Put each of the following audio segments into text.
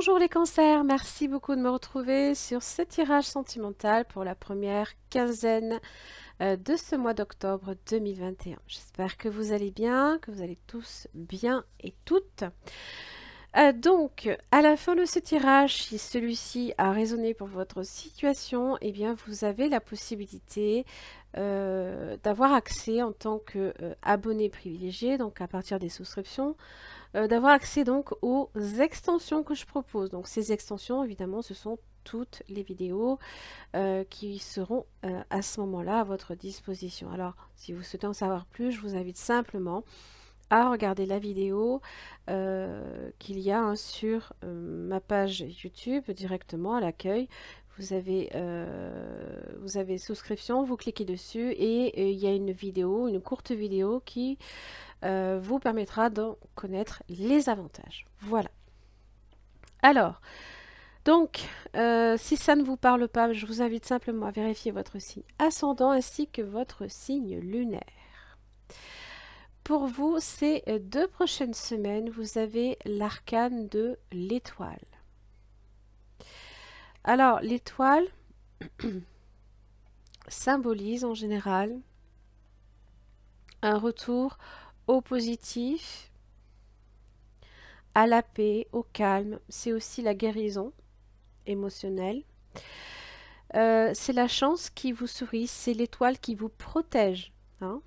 Bonjour les cancers, merci beaucoup de me retrouver sur ce tirage sentimental pour la première quinzaine de ce mois d'octobre 2021. J'espère que vous allez bien, que vous allez tous bien et toutes. Donc, à la fin de ce tirage, si celui-ci a résonné pour votre situation, eh bien, vous avez la possibilité d'avoir accès en tant qu'abonné privilégié, donc à partir des souscriptions, d'avoir accès donc aux extensions que je propose. Donc, ces extensions, évidemment, ce sont toutes les vidéos qui seront à ce moment-là à votre disposition. Alors, si vous souhaitez en savoir plus, je vous invite simplement à regarder la vidéo qu'il y a sur ma page YouTube directement à l'accueil. Vous avez souscription, vous cliquez dessus et il y a une vidéo, une courte vidéo qui vous permettra d'en connaître les avantages. Voilà. Alors, donc, si ça ne vous parle pas, je vous invite simplement à vérifier votre signe ascendant ainsi que votre signe lunaire. Pour vous, ces 2 prochaines semaines, vous avez l'arcane de l'étoile. Alors, l'étoile symbolise en général un retour au positif, à la paix, au calme. C'est aussi la guérison émotionnelle. C'est la chance qui vous sourit, c'est l'étoile qui vous protège. Hein.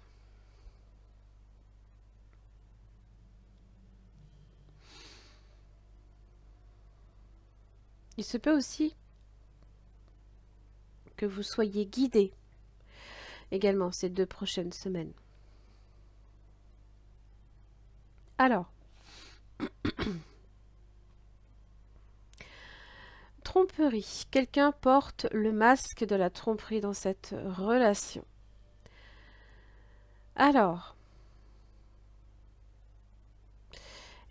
Il se peut aussi que vous soyez guidé également ces 2 prochaines semaines. Alors, tromperie. Quelqu'un porte le masque de la tromperie dans cette relation. Alors,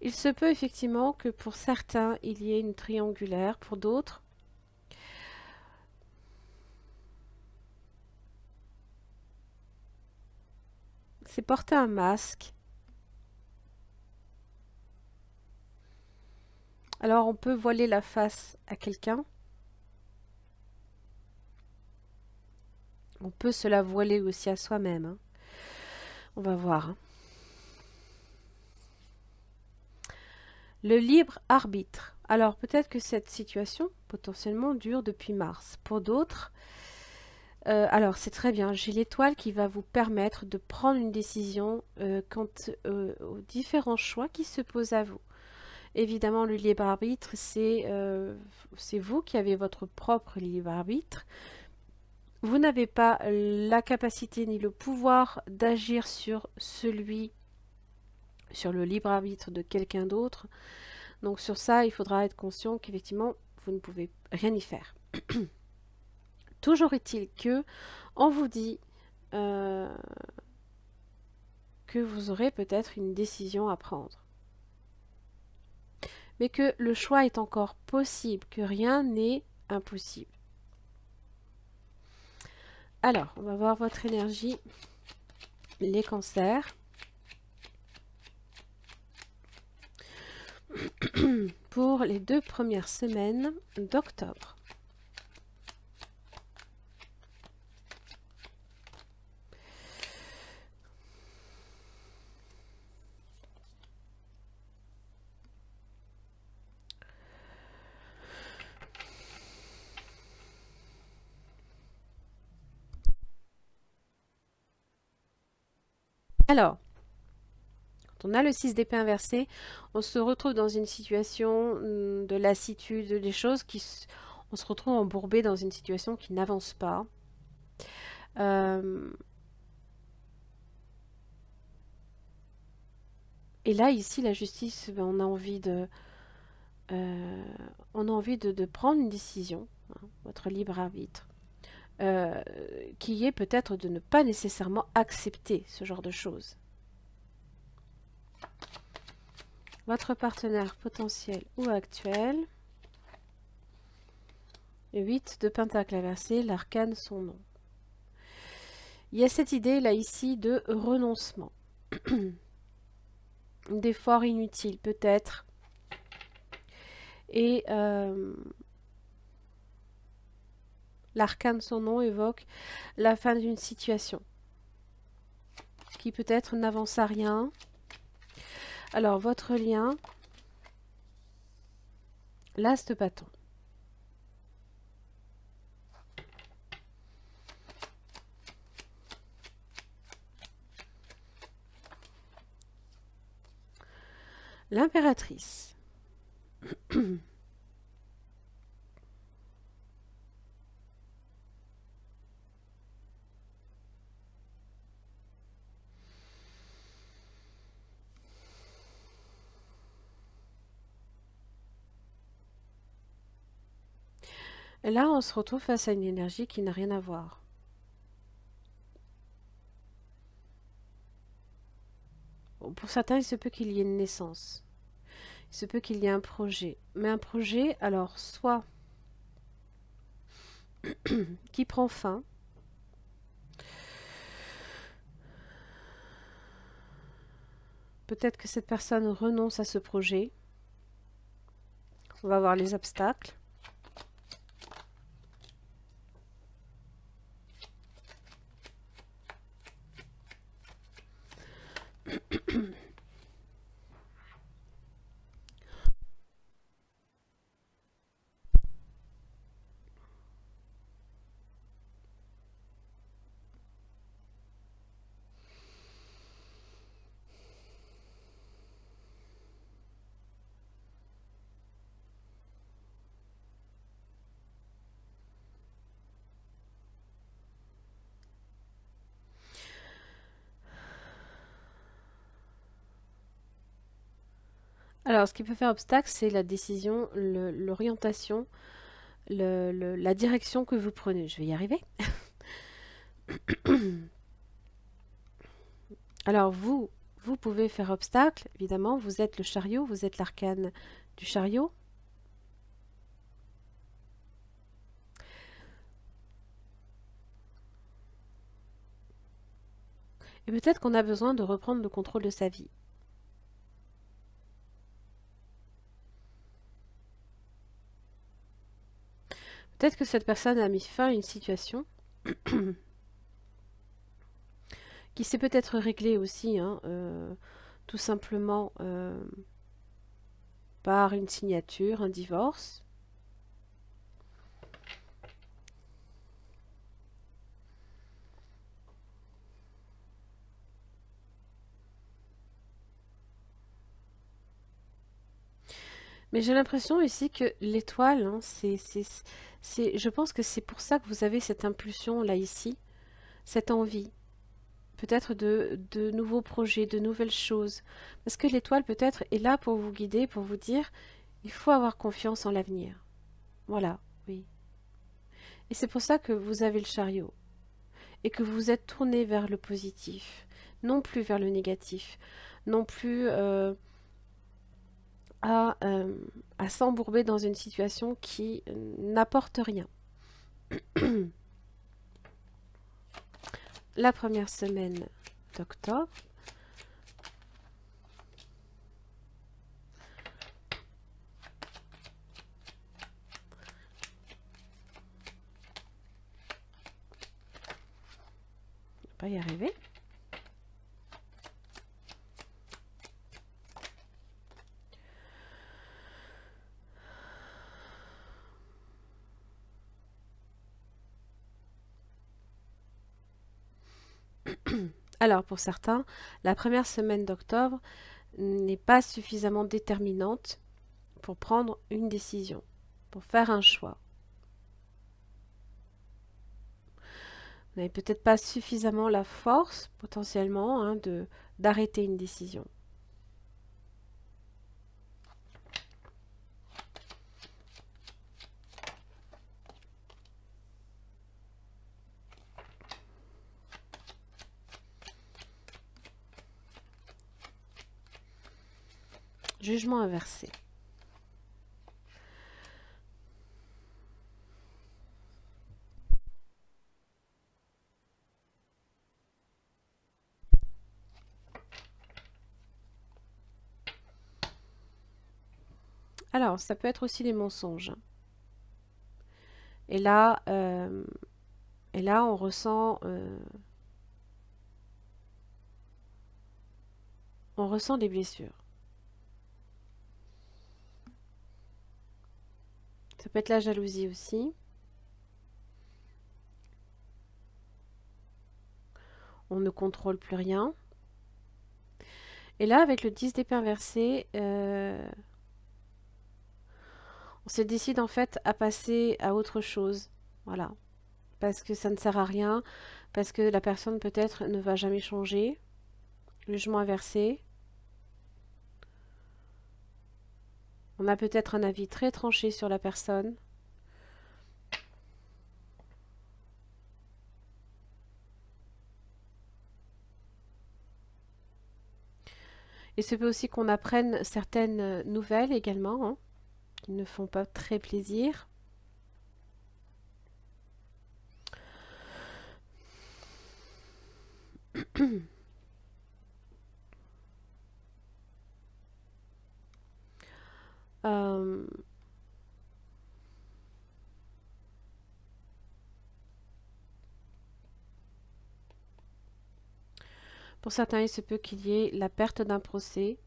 il se peut effectivement que pour certains, il y ait une triangulaire, pour d'autres, c'est porter un masque. Alors, on peut voiler la face à quelqu'un. On peut se la voiler aussi à soi-même. Hein. On va voir. Hein. Le libre arbitre. Alors, peut-être que cette situation, potentiellement, dure depuis mars. Pour d'autres, alors c'est très bien. J'ai l'étoile qui va vous permettre de prendre une décision quant aux différents choix qui se posent à vous. Évidemment, le libre arbitre, c'est vous qui avez votre propre libre arbitre. Vous n'avez pas la capacité ni le pouvoir d'agir sur le libre arbitre de quelqu'un d'autre. Donc sur ça, il faudra être conscient qu'effectivement, vous ne pouvez rien y faire. Toujours est-il que on vous dit que vous aurez peut-être une décision à prendre. Mais que le choix est encore possible, que rien n'est impossible. Alors, on va voir votre énergie, les cancers. Pour les 2 premières semaines d'octobre. Alors, quand on a le 6 d'épée inversé, on se retrouve dans une situation de lassitude, des choses on se retrouve embourbé dans une situation qui n'avance pas. Et là, ici, la justice, on a envie de prendre une décision, hein, votre libre arbitre, qui est peut-être de ne pas nécessairement accepter ce genre de choses. Votre partenaire potentiel ou actuel. 8 de pentacle inversé, l'arcane son nom. Il y a cette idée là ici de renoncement. D'efforts inutiles peut-être. Et l'arcane, son nom, évoque la fin d'une situation qui peut-être n'avance à rien. Alors, votre lien, l'as de bâton. L'impératrice. Et là, on se retrouve face à une énergie qui n'a rien à voir. Bon, pour certains, il se peut qu'il y ait une naissance. Il se peut qu'il y ait un projet. Mais un projet, alors, soit qui prend fin, peut-être que cette personne renonce à ce projet. On va voir les obstacles. Alors, ce qui peut faire obstacle, c'est la décision, l'orientation, la direction que vous prenez. Je vais y arriver. Alors, vous pouvez faire obstacle, évidemment. Vous êtes le chariot, vous êtes l'arcane du chariot. Et peut-être qu'on a besoin de reprendre le contrôle de sa vie. Peut-être que cette personne a mis fin à une situation qui s'est peut-être réglée aussi, hein, tout simplement par une signature, un divorce. Mais j'ai l'impression ici que l'étoile, hein, je pense que c'est pour ça que vous avez cette impulsion là ici, cette envie, peut-être de nouveaux projets, de nouvelles choses. Parce que l'étoile peut-être est là pour vous guider, pour vous dire, il faut avoir confiance en l'avenir. Voilà, oui. Et c'est pour ça que vous avez le chariot et que vous êtes tourné vers le positif, non plus vers le négatif, non plus à s'embourber dans une situation qui n'apporte rien. La première semaine d'octobre. On va pas y arriver. Alors, pour certains, la première semaine d'octobre n'est pas suffisamment déterminante pour prendre une décision, pour faire un choix. Vous n'avez peut-être pas suffisamment la force, potentiellement, hein, d'arrêter une décision. Jugement inversé. Alors, ça peut être aussi des mensonges. Et là, on ressent des blessures. Ça peut être la jalousie aussi. On ne contrôle plus rien. Et là, avec le 10 d'épée inversé, on se décide en fait à passer à autre chose. Voilà. Parce que ça ne sert à rien. Parce que la personne peut-être ne va jamais changer. Le jugement inversé. On a peut-être un avis très tranché sur la personne. Et c'est peut aussi qu'on apprenne certaines nouvelles également, hein, qui ne font pas très plaisir. Euh, pour certains, il se peut qu'il y ait la perte d'un procès.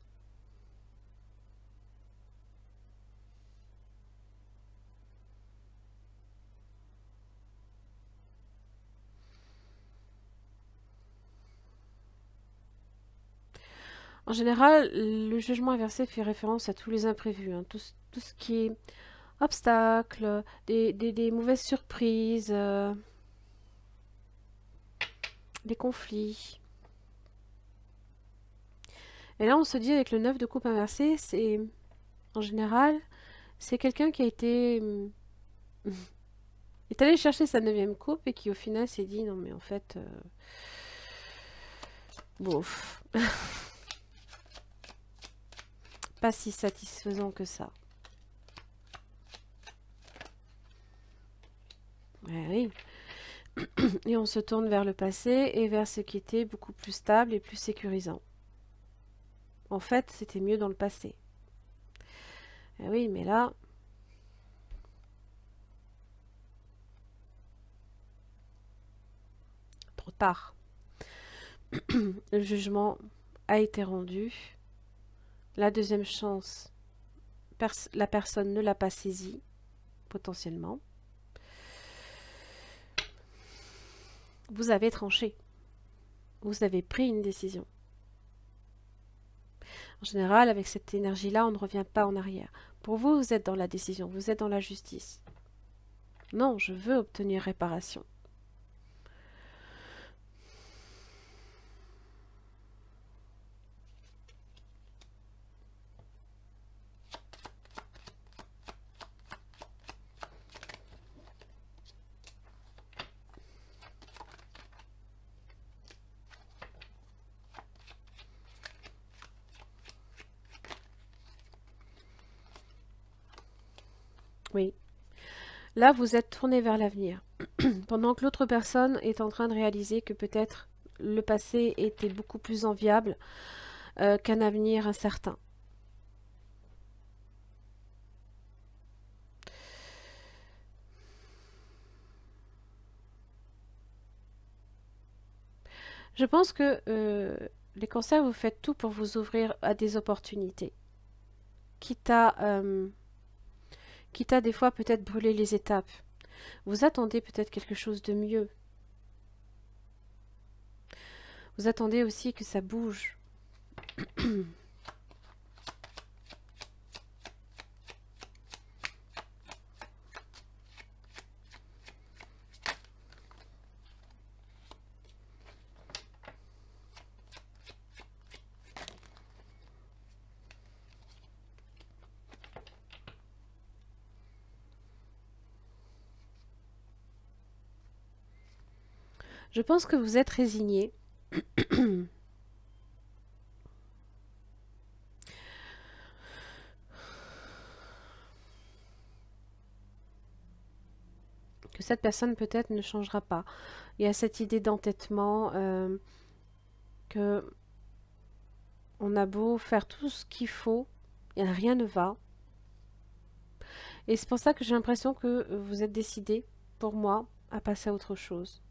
En général, le jugement inversé fait référence à tous les imprévus, hein, tout ce qui est obstacles, des mauvaises surprises, des conflits. Et là, on se dit avec le 9 de coupe inversé, c'est en général, c'est quelqu'un qui a été est allé chercher sa 9e coupe et qui au final s'est dit non mais en fait, bof, pas si satisfaisant que ça. Ouais, oui. Et on se tourne vers le passé et vers ce qui était beaucoup plus stable et plus sécurisant. En fait, c'était mieux dans le passé. Eh oui, mais là, trop tard. Le jugement a été rendu. La deuxième chance, la personne ne l'a pas saisie, potentiellement. Vous avez tranché. Vous avez pris une décision. En général, avec cette énergie-là, on ne revient pas en arrière. Pour vous, vous êtes dans la décision, vous êtes dans la justice. Non, je veux obtenir réparation. Oui. Là, vous êtes tourné vers l'avenir. Pendant que l'autre personne est en train de réaliser que peut-être le passé était beaucoup plus enviable qu'un avenir incertain. Je pense que les cancers, vous faites tout pour vous ouvrir à des opportunités. Quitte à des fois peut-être brûler les étapes. Vous attendez peut-être quelque chose de mieux. Vous attendez aussi que ça bouge. Je pense que vous êtes résigné. Que cette personne peut-être ne changera pas. Il y a cette idée d'entêtement que on a beau faire tout ce qu'il faut, et rien ne va. Et c'est pour ça que j'ai l'impression que vous êtes décidé, pour moi, à passer à autre chose.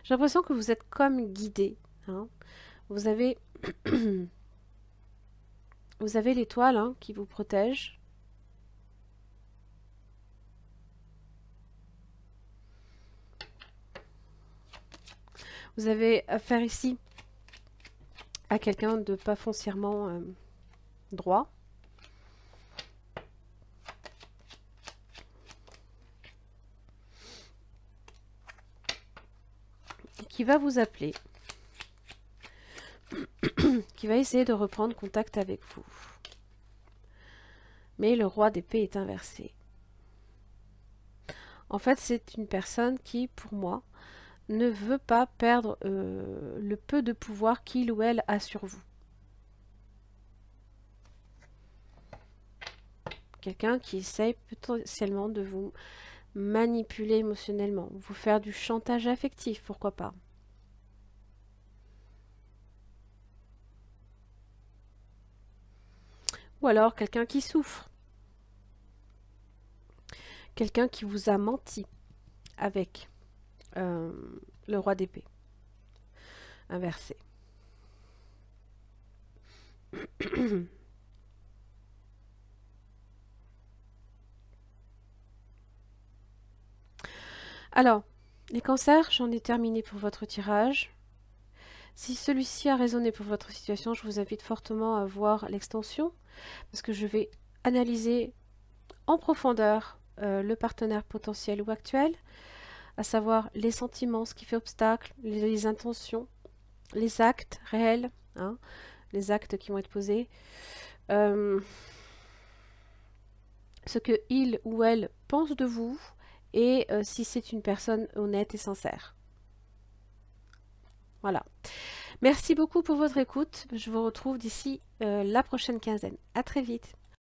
J'ai l'impression que vous êtes comme guidé. Hein. Vous avez, vous avez l'étoile hein, qui vous protège. Vous avez affaire ici à quelqu'un de pas foncièrement droit. Qui va vous appeler. Qui va essayer de reprendre contact avec vous. Mais le roi d'épée est inversé. En fait, c'est une personne qui, pour moi, ne veut pas perdre le peu de pouvoir qu'il ou elle a sur vous. Quelqu'un qui essaye potentiellement de vous manipuler émotionnellement, vous faire du chantage affectif, pourquoi pas. Ou alors quelqu'un qui souffre. Quelqu'un qui vous a menti avec le roi d'épée inversé. Alors, les cancers, j'en ai terminé pour votre tirage. Si celui-ci a résonné pour votre situation, je vous invite fortement à voir l'extension parce que je vais analyser en profondeur le partenaire potentiel ou actuel, à savoir les sentiments, ce qui fait obstacle, les intentions, les actes réels, hein, les actes qui vont être posés, ce que il ou elle pense de vous et si c'est une personne honnête et sincère. Voilà. Merci beaucoup pour votre écoute. Je vous retrouve d'ici la prochaine quinzaine. À très vite.